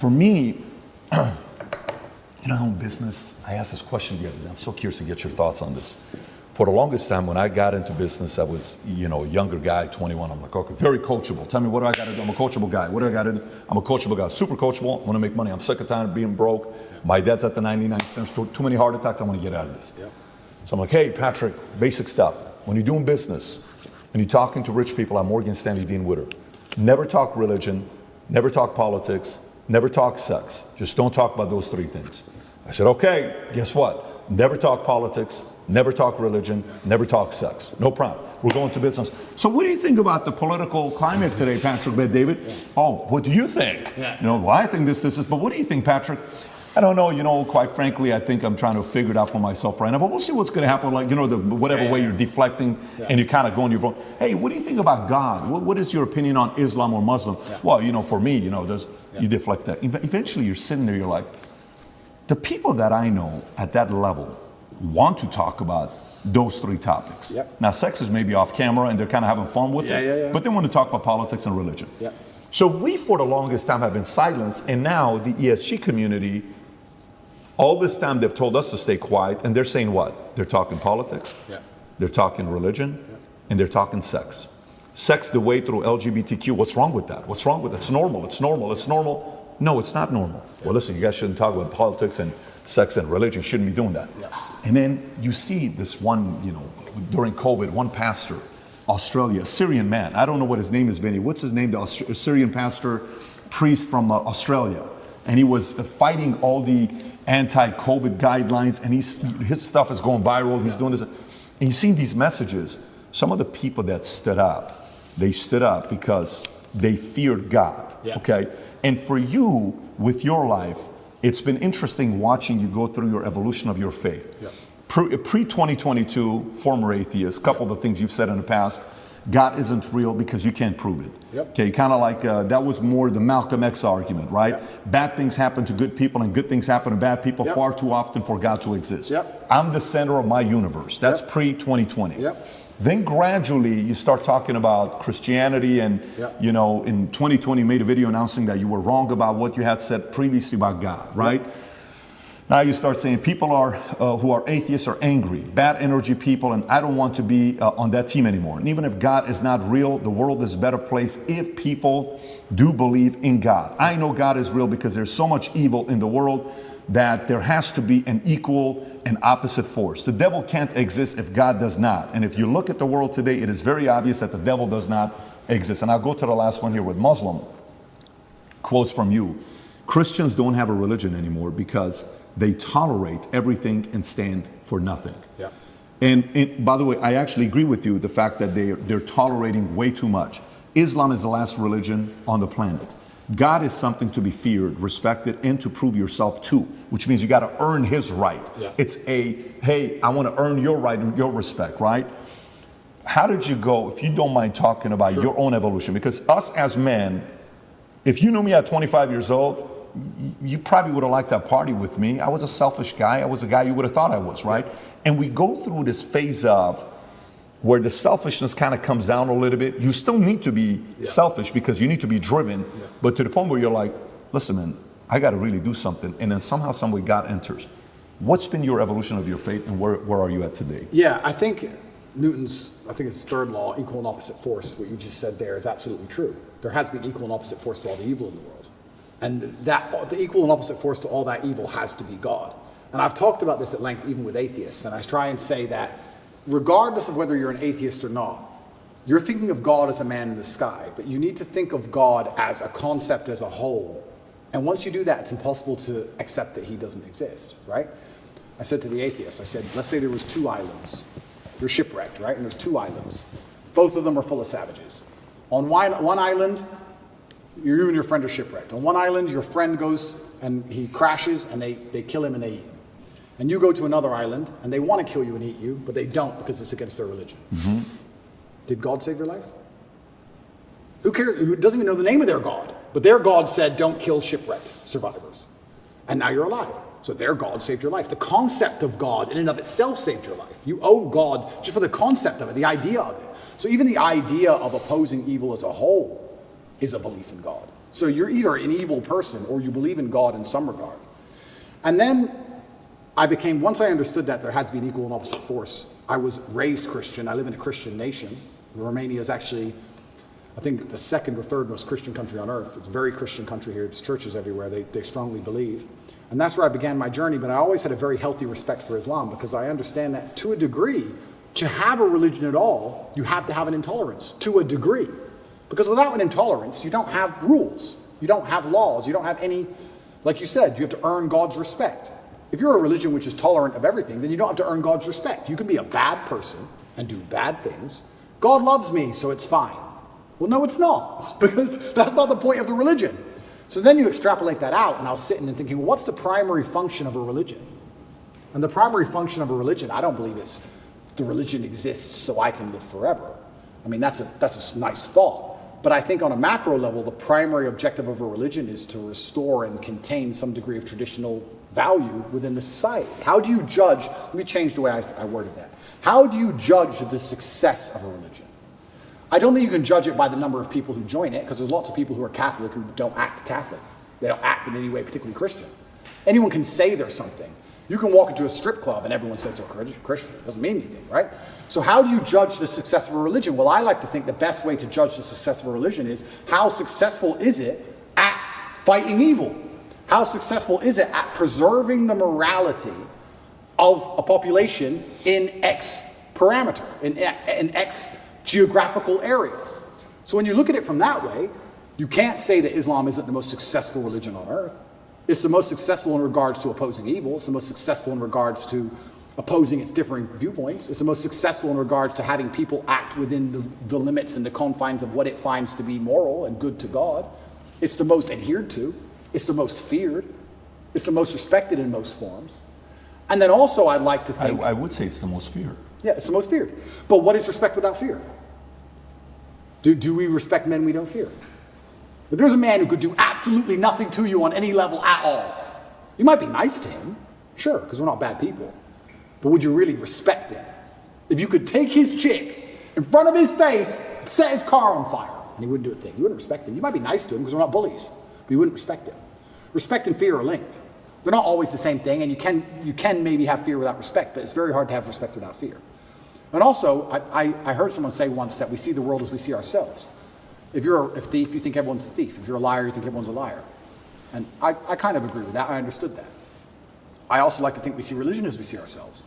For me, in my own business, I asked this question the other day. I'm so curious to get your thoughts on this. For the longest time, when I got into business, I was, a younger guy, 21. I'm like, okay, very coachable. Tell me, what do I got to do? I'm a coachable guy. What do I got to do? I'm a coachable guy, super coachable. I want to make money. I'm sick and tired of being broke. My dad's at the 99 cents. Too many heart attacks. I want to get out of this. So I'm like, hey, Patrick, basic stuff. When you're doing business and you're talking to rich people at Morgan Stanley, Dean Witter, never talk religion, never talk politics, never talk sex. Just don't talk about those three things. I said, okay, guess what? Never talk politics, never talk religion, never talk sex. No problem. We're going to business. So what do you think about the political climate today, Patrick, David? Oh, what do you think? Well, I think this is, but what do you think, Patrick? I don't know, quite frankly, I think I'm trying to figure it out for myself right now, but we'll see what's going to happen, like, whatever way you're deflecting and you kind of go on your phone. Hey, what do you think about God? What is your opinion on Islam or Muslim? Well, for me, you deflect that. Eventually you're sitting there, you're like, the people that I know at that level want to talk about those three topics. Now, sex is maybe off camera and they're kind of having fun with it, but they want to talk about politics and religion. So we, for the longest time, have been silenced, and now the ESG community, all this time they've told us to stay quiet, and they're saying what? They're talking politics, they're talking religion, and they're talking sex. Sex the way through LGBTQ, what's wrong with that? What's wrong with it? It's normal, it's normal, it's normal. No, it's not normal. Well, listen, you guys shouldn't talk about politics and sex and religion, you shouldn't be doing that. And then you see this one, during COVID, one pastor, Australia, a Syrian man, I don't know what his name is, Vinny, what's his name? The Syrian pastor, priest from Australia. And he was fighting all the anti-COVID guidelines, and his stuff is going viral, he's doing this. And you've seen these messages. Some of the people that stood up, they stood up because they feared God, okay? And for you, with your life, it's been interesting watching you go through your evolution of your faith. Pre-2022, former atheist, couple of the things you've said in the past, God isn't real because you can't prove it. Okay, kind of like, that was more the Malcolm X argument, right? Bad things happen to good people and good things happen to bad people far too often for God to exist. I'm the center of my universe. That's pre-2020. Then gradually you start talking about Christianity and, in 2020 you made a video announcing that you were wrong about what you had said previously about God, right? Now you start saying people who are atheists are angry, bad energy people, and I don't want to be on that team anymore. And even if God is not real, the world is a better place if people do believe in God. I know God is real because there's so much evil in the world that there has to be an equal and opposite force. The devil can't exist if God does not. And if you look at the world today, it is very obvious that the devil does not exist. And I'll go to the last one here with Muslim. Quotes from you. Christians don't have a religion anymore because they tolerate everything and stand for nothing. And by the way, I actually agree with you, the fact that they're tolerating way too much. Islam is the last religion on the planet. God is something to be feared, respected, and to prove yourself to, which means you got to earn his right. It's hey, I want to earn your right and your respect, right? How did you go, if you don't mind talking about your own evolution? Because us as men, if you knew me at 25 years old, you probably would have liked to party with me. I was a selfish guy. I was a guy you would have thought I was, right? And we go through this phase of where the selfishness kind of comes down a little bit. You still need to be selfish because you need to be driven, but to the point where you're like, listen, man, I got to really do something. And then somehow, some way, God enters. What's been your evolution of your faith, and where are you at today? I think it's third law, equal and opposite force. What you just said there is absolutely true. There has been equal and opposite force to all the evil in the world. And the equal and opposite force to all that evil has to be God. And I've talked about this at length, even with atheists. And I try and say that regardless of whether you're an atheist or not, you're thinking of God as a man in the sky, but you need to think of God as a concept as a whole. And once you do that, it's impossible to accept that he doesn't exist, right? I said to the atheists, I said, let's say there was 2 islands. You're shipwrecked, right? And there's 2 islands. Both of them are full of savages. On one island, you and your friend are shipwrecked. On one island, your friend goes and he crashes and they kill him and they eat him. And you go to another island and they want to kill you and eat you, but they don't because it's against their religion. Did God save your life? Who cares? Who doesn't even know the name of their God? But their God said, don't kill shipwrecked survivors. And now you're alive. So their God saved your life. The concept of God in and of itself saved your life. You owe God just for the concept of it, the idea of it. So even the idea of opposing evil as a whole is a belief in God. So you're either an evil person or you believe in God in some regard. And then once I understood that there had to be an equal and opposite force, I was raised Christian. I live in a Christian nation. Romania is actually, I think, the second or third most Christian country on earth. It's a very Christian country here. There's churches everywhere. They strongly believe. And that's where I began my journey, but I always had a very healthy respect for Islam because I understand that to a degree, to have a religion at all, you have to have an intolerance, to a degree. Because without an intolerance, you don't have rules. You don't have laws. You don't have any, like you said, you have to earn God's respect. If you're a religion which is tolerant of everything, then you don't have to earn God's respect. You can be a bad person and do bad things. God loves me, so it's fine. Well, no, it's not, because that's not the point of the religion. So then you extrapolate that out, and I was sitting and thinking, well, what's the primary function of a religion? And the primary function of a religion, I don't believe is the religion exists so I can live forever. I mean, that's a nice thought. But I think on a macro level, the primary objective of a religion is to restore and contain some degree of traditional value within the society. How do you judge, let me change the way I worded that. How do you judge the success of a religion? I don't think you can judge it by the number of people who join it, because there's lots of people who are Catholic who don't act Catholic. They don't act in any way particularly Christian. Anyone can say they're something. You can walk into a strip club and everyone says they're Christian. It doesn't mean anything, right? So how do you judge the success of a religion? Well, I like to think the best way to judge the success of a religion is how successful is it at fighting evil? How successful is it at preserving the morality of a population in X parameter, in X geographical area? So when you look at it from that way, you can't say that Islam isn't the most successful religion on earth. It's the most successful in regards to opposing evil. It's the most successful in regards to opposing its differing viewpoints. It's the most successful in regards to having people act within the limits and the confines of what it finds to be moral and good to God. It's the most adhered to. It's the most feared. It's the most respected in most forms. And then also I'd like to think... I would say it's the most feared. Yeah, it's the most feared. But what is respect without fear? Do we respect men we don't fear? If there's a man who could do absolutely nothing to you on any level at all, you might be nice to him, sure, because we're not bad people. But would you really respect him? If you could take his chick in front of his face, set his car on fire, and he wouldn't do a thing, you wouldn't respect him. You might be nice to him because we're not bullies, but you wouldn't respect him. Respect and fear are linked. They're not always the same thing, and you can maybe have fear without respect, but it's very hard to have respect without fear. And also, I heard someone say once that we see the world as we see ourselves. If you're a thief, you think everyone's a thief. If you're a liar, you think everyone's a liar. And I kind of agree with that. I understood that. I also like to think we see religion as we see ourselves.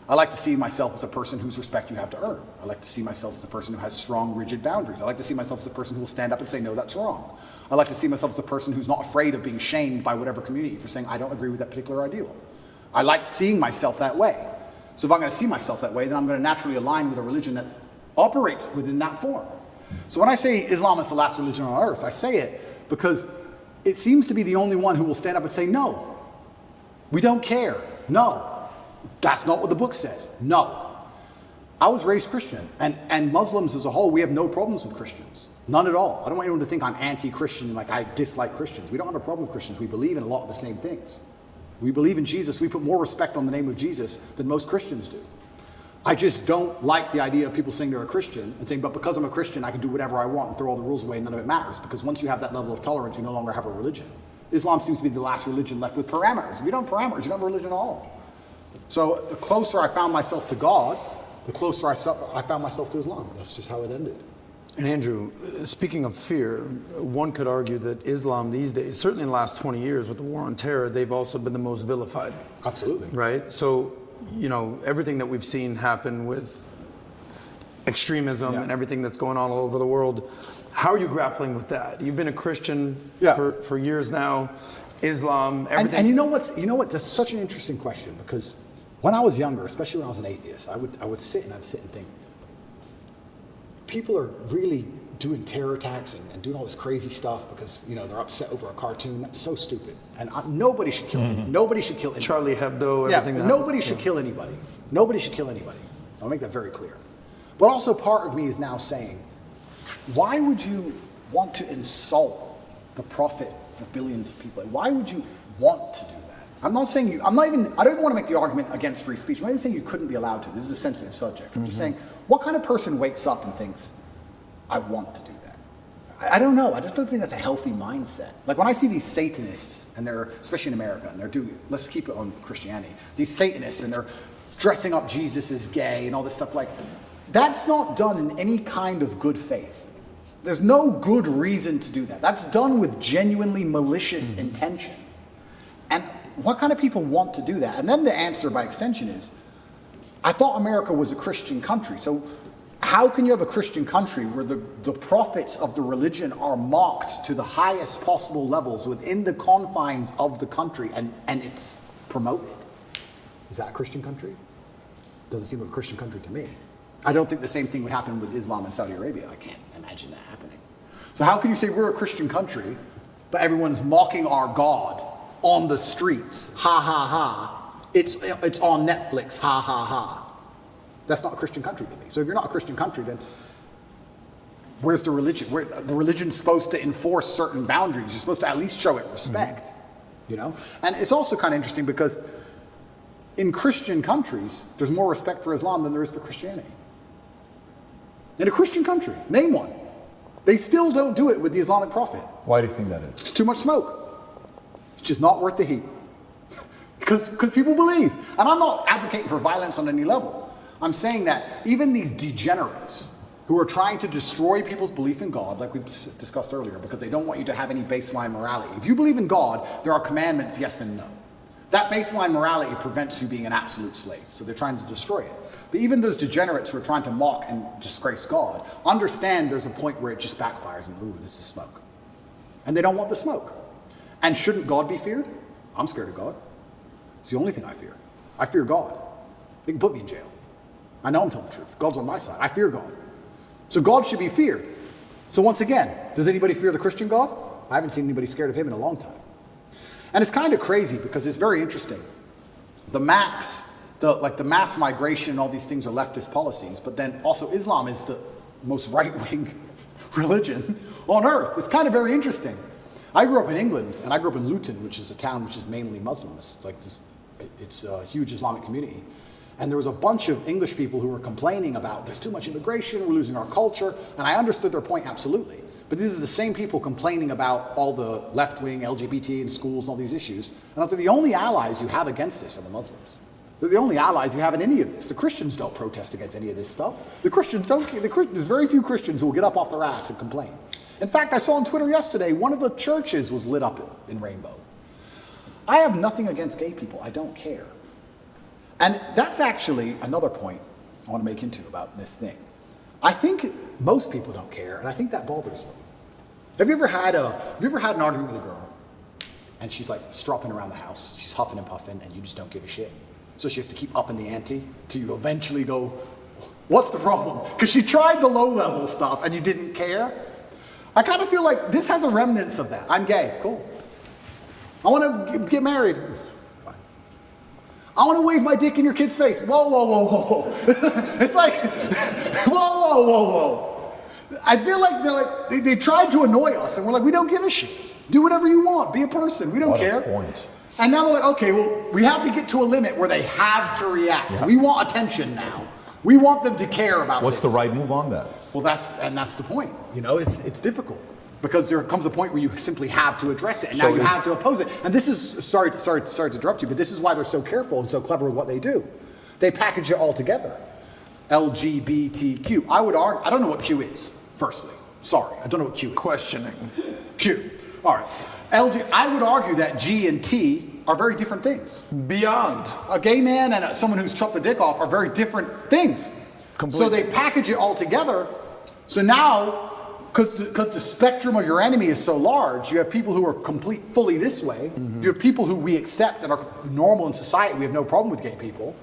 I like to see myself as a person whose respect you have to earn. I like to see myself as a person who has strong, rigid boundaries. I like to see myself as a person who will stand up and say, no, that's wrong. I like to see myself as a person who's not afraid of being shamed by whatever community for saying, I don't agree with that particular ideal. I like seeing myself that way. So if I'm going to see myself that way, then I'm going to naturally align with a religion that operates within that form. So when I say Islam is the last religion on earth, I say it because it seems to be the only one who will stand up and say, no, we don't care. No, that's not what the book says. No. I was raised Christian, and Muslims as a whole, we have no problems with Christians. None at all. I don't want anyone to think I'm anti-Christian, like I dislike Christians. We don't have a problem with Christians. We believe in a lot of the same things. We believe in Jesus. We put more respect on the name of Jesus than most Christians do. I just don't like the idea of people saying they're a Christian and saying, but because I'm a Christian, I can do whatever I want and throw all the rules away and none of it matters. Because once you have that level of tolerance, you no longer have a religion. Islam seems to be the last religion left with parameters. If you don't have parameters, you don't have a religion at all. So the closer I found myself to God, the closer I found myself to Islam. That's just how it ended. And Andrew, speaking of fear, one could argue that Islam these days, certainly in the last 20 years with the war on terror, they've also been the most vilified. Absolutely. Right? So, you know, everything that we've seen happen with extremism and everything that's going on all over the world, how are you grappling with that? You've been a Christian for years now, Islam, everything. And you know what? That's such an interesting question, because when I was younger, especially when I was an atheist, I would sit and think, people are really doing terror attacks and doing all this crazy stuff because, you know, they're upset over a cartoon. That's so stupid. And nobody should kill anybody. Nobody should kill anybody. Charlie Hebdo, everything. Yeah, nobody should kill anybody. Nobody should kill anybody. I'll make that very clear. But also part of me is now saying, why would you want to insult the prophet for billions of people? Why would you want to do that? I don't even want to make the argument against free speech. I'm not even saying you couldn't be allowed to. This is a sensitive subject. I'm just saying, what kind of person wakes up and thinks, I want to do that? I don't know. I just don't think that's a healthy mindset. Like when I see these Satanists, and they're, especially in America, and they're doing, let's keep it on Christianity, these Satanists, and they're dressing up Jesus as gay and all this stuff, like, that's not done in any kind of good faith. There's no good reason to do that. That's done with genuinely malicious intention. And what kind of people want to do that? And then the answer by extension is, I thought America was a Christian country. So how can you have a Christian country where the prophets of the religion are mocked to the highest possible levels within the confines of the country, and it's promoted? Is that a Christian country? Doesn't seem like a Christian country to me. I don't think the same thing would happen with Islam in Saudi Arabia. I can't imagine that happening. So how can you say we're a Christian country, but everyone's mocking our God on the streets? Ha ha ha. It's on Netflix. Ha ha ha. That's not a Christian country to me. So if you're not a Christian country, then where's the religion? The religion's supposed to enforce certain boundaries. You're supposed to at least show it respect, you know? And it's also kind of interesting because in Christian countries, there's more respect for Islam than there is for Christianity. In a Christian country, name one. They still don't do it with the Islamic Prophet. Why do you think that is? It's too much smoke. It's just not worth the heat. Because people believe. And I'm not advocating for violence on any level. I'm saying that even these degenerates who are trying to destroy people's belief in God, like we've discussed earlier, because they don't want you to have any baseline morality. If you believe in God, there are commandments, yes and no. That baseline morality prevents you being an absolute slave. So they're trying to destroy it. But even those degenerates who are trying to mock and disgrace God, understand there's a point where it just backfires and, ooh, this is smoke. And they don't want the smoke. And shouldn't God be feared? I'm scared of God. It's the only thing I fear. I fear God. They can put me in jail. I know I'm telling the truth. God's on my side. I fear God. So God should be feared. So once again, does anybody fear the Christian God? I haven't seen anybody scared of him in a long time. And it's kind of crazy because it's very interesting. The mass migration and all these things are leftist policies, but then also Islam is the most right-wing religion on earth. It's kind of very interesting. I grew up in England, and I grew up in Luton, which is a town which is mainly Muslims. It's a huge Islamic community. And there was a bunch of English people who were complaining about there's too much immigration, we're losing our culture, and I understood their point absolutely. But these are the same people complaining about all the left-wing LGBT in schools and all these issues. And I was like, the only allies you have against this are the Muslims. They're the only allies you have in any of this. The Christians don't protest against any of this stuff. The Christians don't. There's very few Christians who will get up off their ass and complain. In fact, I saw on Twitter yesterday, one of the churches was lit up in rainbow. I have nothing against gay people. I don't care. And that's actually another point I want to make into about this thing. I think most people don't care, and I think that bothers them. Have you ever had an argument with a girl, and she's like stropping around the house, she's huffing and puffing, and you just don't give a shit? So she has to keep upping the ante till you eventually go, what's the problem? Because she tried the low-level stuff, and you didn't care. I kind of feel like this has a remnants of that. I'm gay, cool. I want to get married. Fine. I want to wave my dick in your kid's face. Whoa, whoa, whoa, whoa, whoa. It's like, whoa, whoa, whoa, whoa. I feel like they tried to annoy us, and we're like, we don't give a shit. Do whatever you want. Be a person. We don't care. Point. And now they're like, okay, well, we have to get to a limit where they have to react. Yeah. We want attention now. We want them to care about What's the right move on that? Well, that's the point. You know, it's difficult because there comes a point where you simply have to address it, and now you have to oppose it. And this is sorry to interrupt you, but this is why they're so careful and so clever with what they do. They package it all together. LGBTQ. I would argue. I don't know what Q is. Firstly, sorry, I don't know what Q is. Questioning. Q. All right. I would argue that G and T are very different things. Beyond. A gay man and someone who's chopped the dick off are very different things. Completely. So they package it all together. So now, because the spectrum of your enemy is so large, you have people who are fully this way. Mm-hmm. You have people who we accept and are normal in society. We have no problem with gay people.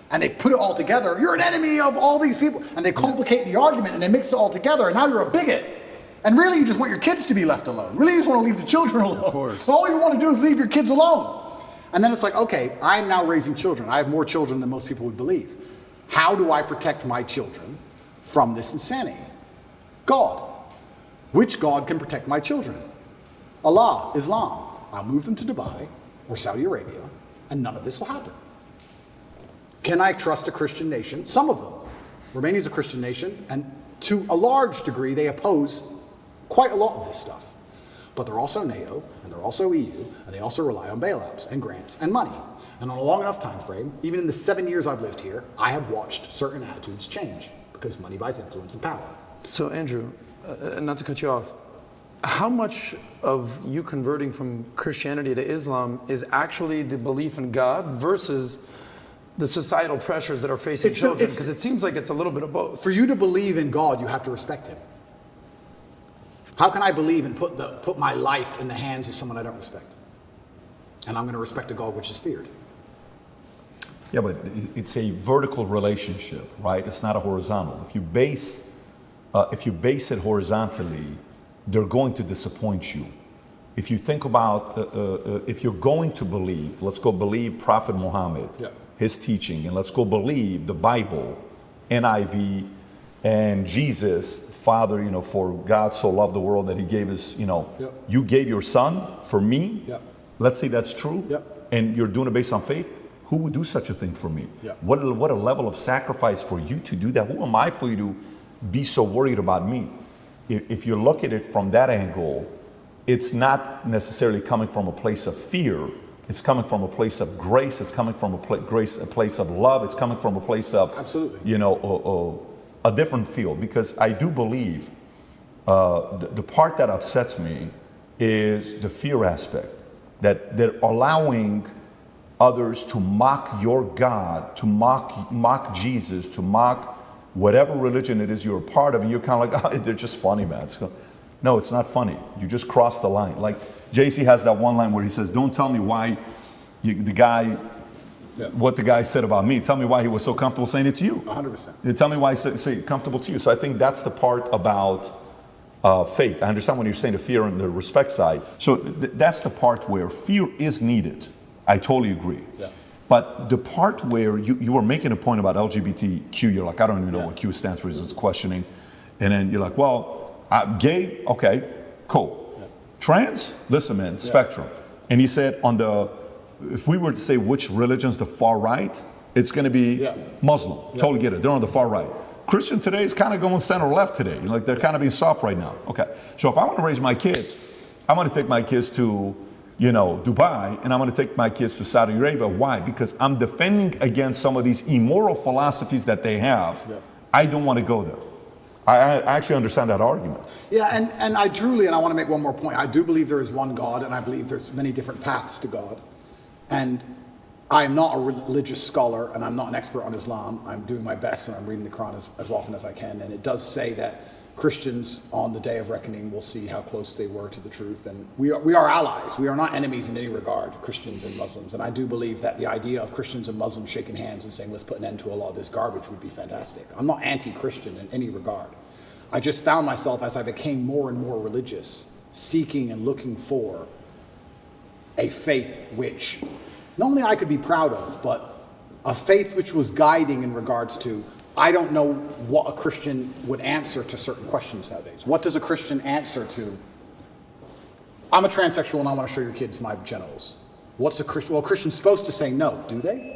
And they put it all together. You're an enemy of all these people. And they complicate the argument and they mix it all together. And now you're a bigot. And really, you just want your kids to be left alone. Really, you just want to leave the children alone. Of course. So all you want to do is leave your kids alone. And then it's like, okay, I'm now raising children. I have more children than most people would believe. How do I protect my children from this insanity? God. Which God can protect my children? Allah, Islam. I'll move them to Dubai or Saudi Arabia, and none of this will happen. Can I trust a Christian nation? Some of them. Romania is a Christian nation, and to a large degree, they oppose quite a lot of this stuff. But they're also NATO, and they're also EU, and they also rely on bailouts and grants and money. And on a long enough time frame, even in the 7 years I've lived here, I have watched certain attitudes change because money buys influence and power. So Andrew, not to cut you off, how much of you converting from Christianity to Islam is actually the belief in God versus the societal pressures that are facing children? Because it seems like it's a little bit of both. For you to believe in God, you have to respect him. How can I believe and put my life in the hands of someone I don't respect? And I'm going to respect a God which is feared. Yeah, but it's a vertical relationship, right? It's not a horizontal. If you base it horizontally, they're going to disappoint you. If you think about, if you're going to believe, let's go believe Prophet Muhammad, his teaching, and let's go believe the Bible, NIV, and Jesus, Father, for God so loved the world that he gave his, you gave your son for me. Let's say that's true. And you're doing it based on faith. Who would do such a thing for me? What a level of sacrifice for you to do that. Who am I for you to be so worried about me? If you look at it from that angle, it's not necessarily coming from a place of fear. It's coming from a place of grace. It's coming from a place of love. It's coming from a place of, a different feel. Because I do believe the part that upsets me is the fear aspect, that they're allowing others to mock your God, to mock Jesus, to mock whatever religion it is you're a part of, and you're kind of like, oh, they're just funny, man. No, it's not funny. You just crossed the line. Like JC has that one line where he says, don't tell me why what the guy said about me. Tell me why he was so comfortable saying it to you. 100%. Tell me why he said comfortable to you. So I think that's the part about faith. I understand when you're saying the fear and the respect side. So that's the part where fear is needed. I totally agree. But the part where you were making a point about LGBTQ, you're like, I don't even know what Q stands for, is questioning. And then you're like, well, gay, okay, cool. Trans, listen, man, spectrum. And he said if we were to say which religion's the far right, it's going to be Muslim. Totally get it. They're on the far right. Christian today is kind of going center left today. Like they're kind of being soft right now. Okay. So if I want to raise my kids, I want to take my kids to Dubai, and I'm going to take my kids to Saudi Arabia. Why? Because I'm defending against some of these immoral philosophies that they have. I don't want to go there. I actually understand that argument. Yeah, and I truly, and I want to make one more point, I do believe there is one God, and I believe there's many different paths to God. And I'm not a religious scholar, and I'm not an expert on Islam. I'm doing my best, and I'm reading the Quran as often as I can. And it does say that Christians on the day of reckoning will see how close they were to the truth. And we are allies. We are not enemies in any regard, Christians and Muslims. And I do believe that the idea of Christians and Muslims shaking hands and saying, let's put an end to a lot of this garbage would be fantastic. I'm not anti-Christian in any regard. I just found myself, as I became more and more religious, seeking and looking for a faith which not only I could be proud of, but a faith which was guiding in regards to, I don't know what a Christian would answer to certain questions nowadays. What does a Christian answer to? I'm a transsexual and I want to show your kids my genitals. What's a Christian? Well, a Christian's supposed to say no, do they?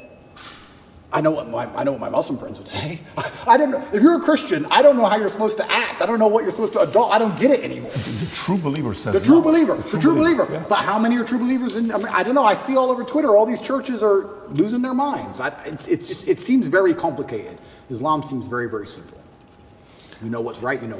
I know what my Muslim friends would say. I don't know. If you're a Christian, I don't know how you're supposed to act. I don't know what you're supposed to adopt. I don't get it anymore. The true believer says the true no. believer. The true believer. Yeah. But how many are true believers? I don't know. I see all over Twitter, all these churches are losing their minds. It seems very complicated. Islam seems very, very simple. You know what's right. You know